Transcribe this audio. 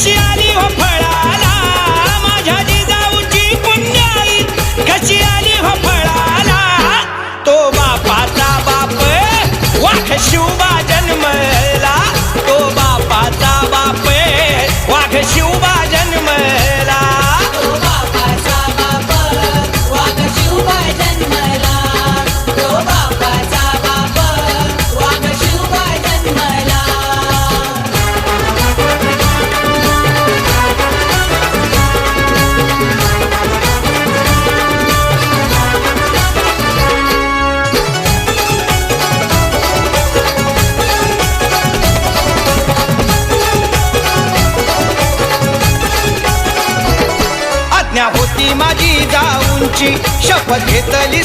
कशी आली हो फळाला माझ्या जिजाऊची पुण्याई कशी आली हो फळाला तो बापाचा बाप वाघ शिवबा जन्मला तो बापाचा बाप वाघ शिवबा जन्मला तो बापाचा बाप वाघ शिवबा जन्मला तो बापाचा बाप वाघ शिवबा जन्मला आज्ञा होती माझी जाऊंची शपथ घेतली